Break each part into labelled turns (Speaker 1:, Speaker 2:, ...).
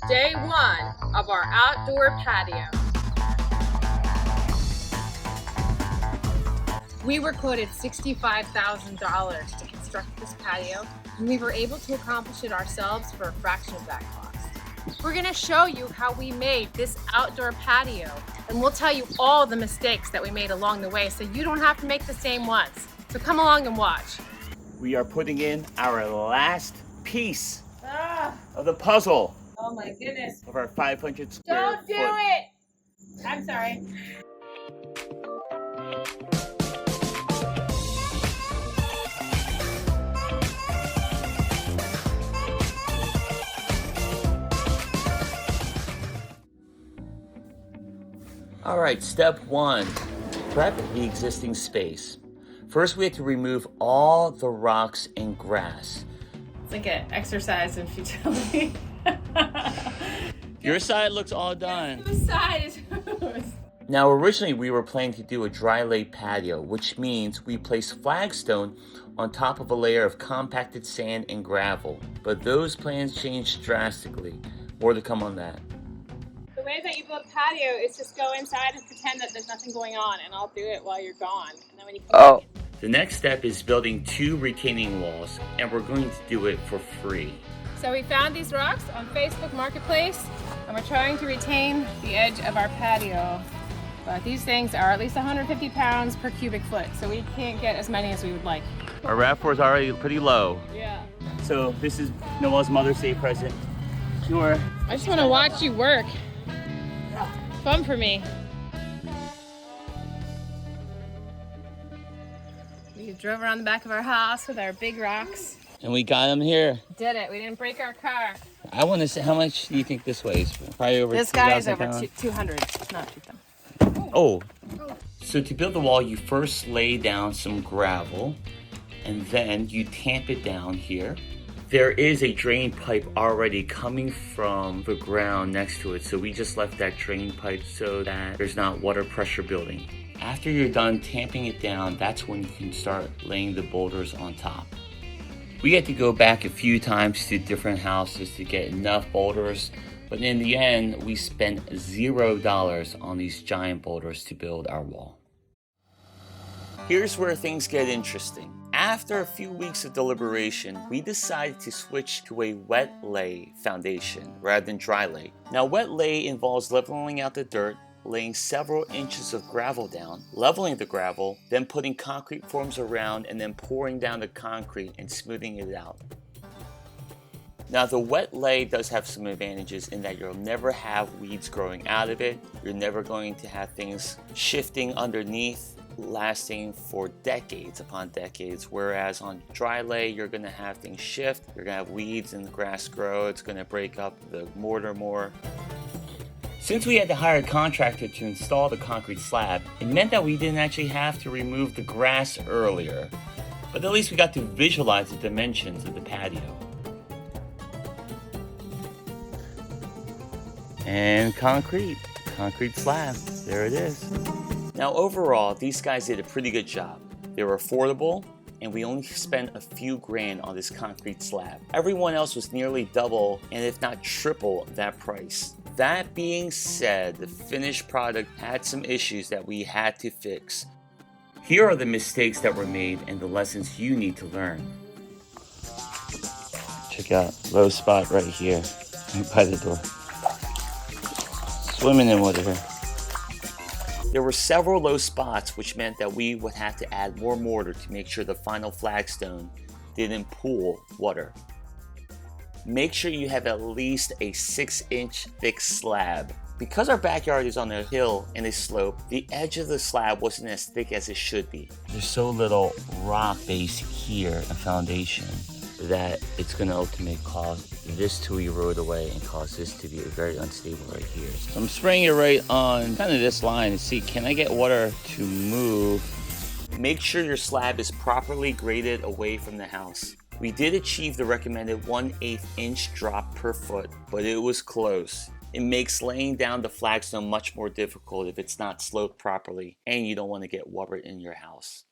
Speaker 1: Day one of our outdoor patio. We were quoted $65,000 to construct this patio, and we were able to accomplish it ourselves for a fraction of that cost. We're gonna show you how we made this outdoor patio, and we'll tell you all the mistakes that we made along the way so you don't have to make the same ones. So come along and watch.
Speaker 2: We are putting in our last piece of the puzzle
Speaker 1: Oh my goodness.
Speaker 2: of our 500 square
Speaker 1: Don't do
Speaker 2: foot.
Speaker 1: it! I'm sorry.
Speaker 2: All right, step one, prep the existing space. First, we have to remove all the rocks and grass.
Speaker 1: It's like an exercise in futility.
Speaker 2: Your side looks all done.
Speaker 1: Whose side is whose?
Speaker 2: Now, originally we were planning to do a dry lay patio, which means we place flagstone on top of a layer of compacted sand and gravel. But those plans changed drastically. More to come on that.
Speaker 1: The way that you build a patio is just go inside and pretend that there's nothing going on, and I'll do it while you're gone. And then when you come back,
Speaker 2: The next step is building 2 retaining walls, and we're going to do it for free.
Speaker 1: So we found these rocks on Facebook Marketplace, and we're trying to retain the edge of our patio. But these things are at least 150 pounds per cubic foot, so we can't get as many as we would like.
Speaker 2: Our RAV4 is already pretty low.
Speaker 1: Yeah.
Speaker 2: So this is Noel's Mother's Day present. Sure.
Speaker 1: I just want to watch you work. Fun for me. We drove around the back of our house with our big rocks.
Speaker 2: And we got them here.
Speaker 1: Did it. We didn't break our car.
Speaker 2: I want to say, how much do you think this weighs? Probably over
Speaker 1: This guy is
Speaker 2: 2,000
Speaker 1: over
Speaker 2: pounds.
Speaker 1: 200, not 2,000.
Speaker 2: Oh. So to build the wall, you first lay down some gravel, and then you tamp it down here. There is a drain pipe already coming from the ground next to it, so we just left that drain pipe so that there's not water pressure building. After you're done tamping it down, that's when you can start laying the boulders on top. We had to go back a few times to different houses to get enough boulders, but in the end, we spent $0 on these giant boulders to build our wall. Here's where things get interesting. After a few weeks of deliberation, we decided to switch to a wet lay foundation rather than dry lay. Now, wet lay involves leveling out the dirt, laying several inches of gravel down, leveling the gravel, then putting concrete forms around and then pouring down the concrete and smoothing it out. Now, the wet lay does have some advantages in that you'll never have weeds growing out of it. You're never going to have things shifting underneath, lasting for decades upon decades, whereas on dry lay you're going to have things shift, you're going to have weeds and the grass grow, it's going to break up the mortar more. Since we had to hire a contractor to install the concrete slab, it meant that we didn't actually have to remove the grass earlier, but at least we got to visualize the dimensions of the patio. And concrete slab, there it is. Now overall, these guys did a pretty good job. They were affordable, and we only spent a few grand on this concrete slab. Everyone else was nearly double, and if not triple, that price. That being said, the finished product had some issues that we had to fix. Here are the mistakes that were made and the lessons you need to learn. Check out low spot right here, right by the door. Swimming in water here. There were several low spots, which meant that we would have to add more mortar to make sure the final flagstone didn't pool water. Make sure you have at least a 6-inch thick slab. Because our backyard is on a hill and a slope, the edge of the slab wasn't as thick as it should be. There's so little rock base here, a foundation, that it's going to ultimately cause this to erode away and cause this to be very unstable right here. So I'm spraying it right on kind of this line and see, can I get water to move? Make sure your slab is properly graded away from the house. We did achieve the recommended 1/8 inch drop per foot, but it was close. It makes laying down the flagstone much more difficult if it's not sloped properly and you don't want to get water in your house.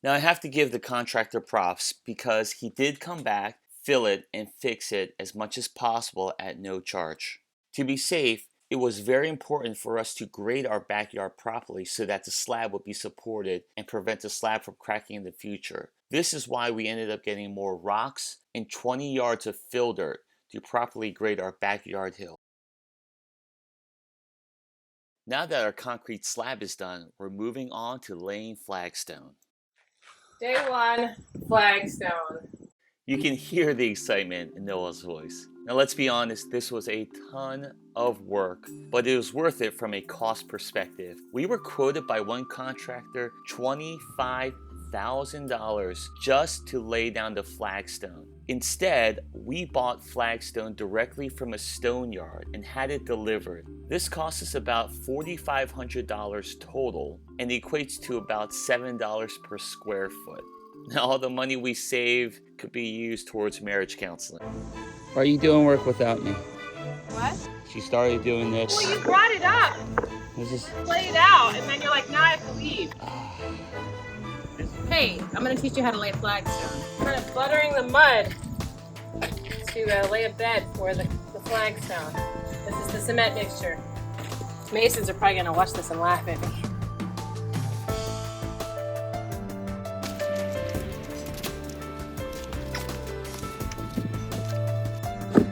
Speaker 2: Now I have to give the contractor props because he did come back, fill it, and fix it as much as possible at no charge. To be safe, it was very important for us to grade our backyard properly so that the slab would be supported and prevent the slab from cracking in the future. This is why we ended up getting more rocks and 20 yards of fill dirt to properly grade our backyard hill. Now that our concrete slab is done, we're moving on to laying flagstone.
Speaker 1: Day one, flagstone.
Speaker 2: You can hear the excitement in Noah's voice. Now let's be honest, this was a ton of work, but it was worth it from a cost perspective. We were quoted by one contractor $25,000 just to lay down the flagstone. Instead, we bought flagstone directly from a stone yard and had it delivered. This cost us about $4,500 total and equates to about $7 per square foot. Now all the money we save could be used towards marriage counseling. Why are you doing work without me?
Speaker 1: What?
Speaker 2: She started doing this.
Speaker 1: Well, you brought it up.
Speaker 2: This is...
Speaker 1: Play it out, and then you're like, now I have to leave. Hey, I'm gonna teach you how to lay flagstone. We're kind of buttering the mud to lay a bed for the flagstone. This is the cement mixture. Masons are probably gonna watch this and laugh at me.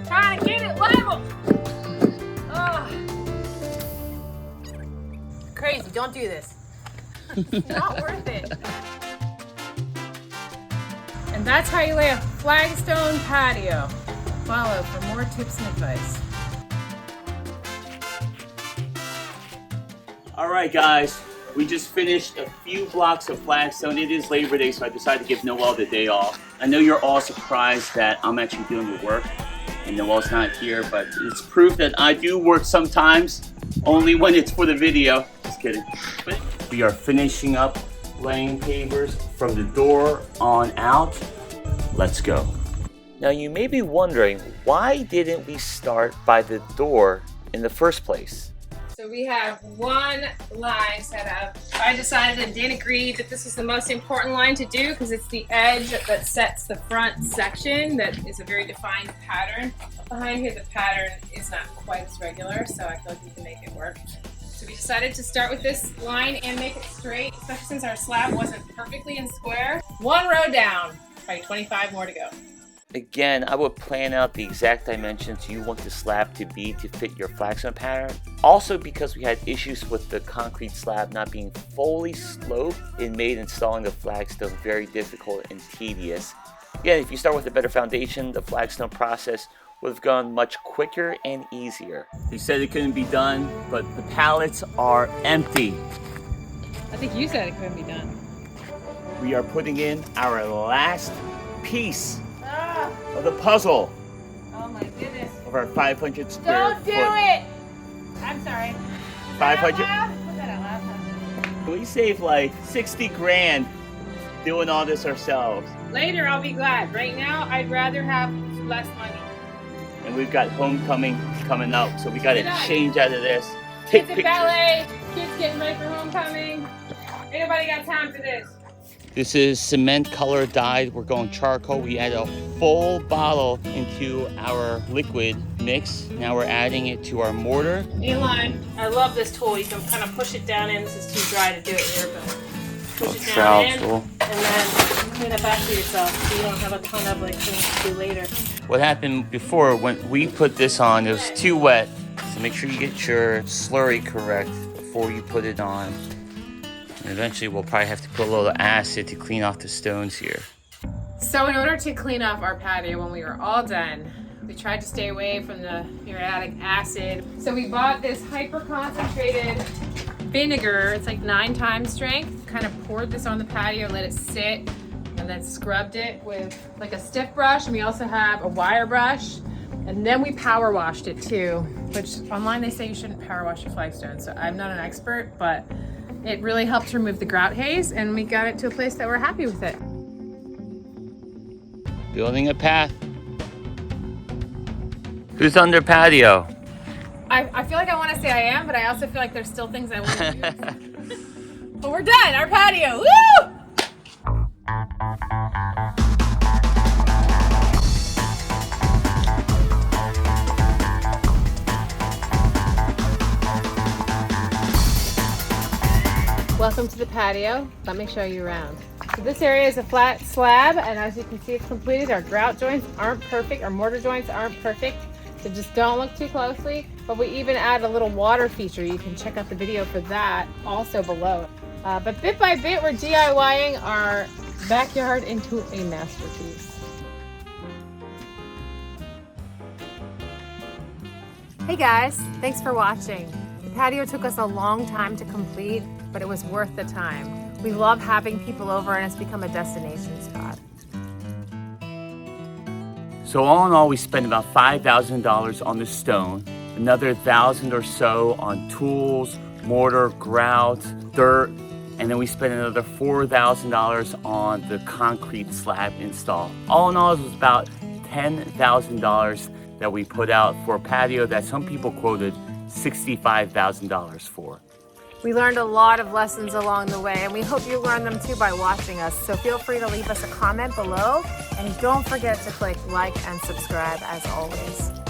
Speaker 1: Trying to get it level. Oh. Crazy, don't do this. It's not worth it. And that's how you lay a flagstone patio. Follow for more tips and advice.
Speaker 2: All right, guys, we just finished a few blocks of flagstone. It is Labor Day, so I decided to give Noelle the day off. I know you're all surprised that I'm actually doing the work and Noelle's not here, but it's proof that I do work sometimes, only when it's for the video. Just kidding. But we are finishing up laying pavers from the door on out. Let's go. Now you may be wondering, why didn't we start by the door in the first place?
Speaker 1: So we have one line set up. I decided and Dan agreed that this is the most important line to do because it's the edge that sets the front section that is a very defined pattern. Behind here the pattern is not quite as regular, so I feel like we can make it work. So we decided to start with this line and make it straight, especially since our slab wasn't perfectly in square. One row down, probably 25 more to go.
Speaker 2: Again, I would plan out the exact dimensions you want the slab to be to fit your flagstone pattern. Also, because we had issues with the concrete slab not being fully sloped, it made installing the flagstone very difficult and tedious. Again, if you start with a better foundation, the flagstone process would have gone much quicker and easier. They said it couldn't be done, but the pallets are empty.
Speaker 1: I think you said it couldn't be done.
Speaker 2: We are putting in our last piece of the puzzle.
Speaker 1: Oh my goodness.
Speaker 2: Of our 500 square
Speaker 1: Don't do it! I'm sorry.
Speaker 2: 500.
Speaker 1: Put that out loud.
Speaker 2: We saved like 60 grand doing all this ourselves.
Speaker 1: Later I'll be glad. Right now I'd rather have less money.
Speaker 2: And we've got homecoming coming up, so we got to
Speaker 1: Nice.
Speaker 2: change out of this.
Speaker 1: Kids
Speaker 2: Take
Speaker 1: at
Speaker 2: pictures.
Speaker 1: ballet, kids getting ready for homecoming. Ain't nobody got time for this.
Speaker 2: This is cement color dyed. We're going charcoal. We add a full bottle into our liquid mix. Now we're adding it to our mortar.
Speaker 1: Inline. I love this tool. You can kind of push it down in. This is too dry to do it here, but push it down
Speaker 2: trowel
Speaker 1: in,
Speaker 2: tool.
Speaker 1: and then clean it back to yourself so you don't have a ton of like things to do later.
Speaker 2: What happened before, when we put this on, it was too wet. So make sure you get your slurry correct before you put it on. And eventually we'll probably have to put a little acid to clean off the stones here.
Speaker 1: So in order to clean off our patio when we were all done, we tried to stay away from the muriatic acid. So we bought this hyper concentrated vinegar. It's like 9 times strength. Kind of poured this on the patio, let it sit, and then scrubbed it with like a stiff brush. And we also have a wire brush. And then we power washed it too, which online they say you shouldn't power wash your flagstone. So I'm not an expert, but it really helped remove the grout haze, and we got it to a place that we're happy with it.
Speaker 2: Building a path. Who's on their patio?
Speaker 1: I feel like I want to say I am, but I also feel like there's still things I want to do. But we're done, our patio, woo! Welcome to the patio. Let me show you around. So this area is a flat slab, and as you can see, it's completed. Our grout joints aren't perfect, our mortar joints aren't perfect, so just don't look too closely. But we even add a little water feature. You can check out the video for that also below. But bit by bit, we're DIYing our backyard into a masterpiece. Hey guys, thanks for watching. The patio took us a long time to complete, but it was worth the time. We love having people over and it's become a destination spot.
Speaker 2: So all in all, we spent about $5,000 on the stone, another $1,000 or so on tools, mortar, grout, dirt, and then we spent another $4,000 on the concrete slab install. All in all, it was about $10,000 that we put out for a patio that some people quoted $65,000 for.
Speaker 1: We learned a lot of lessons along the way, and we hope you learned them too by watching us. So feel free to leave us a comment below, and don't forget to click like and subscribe as always.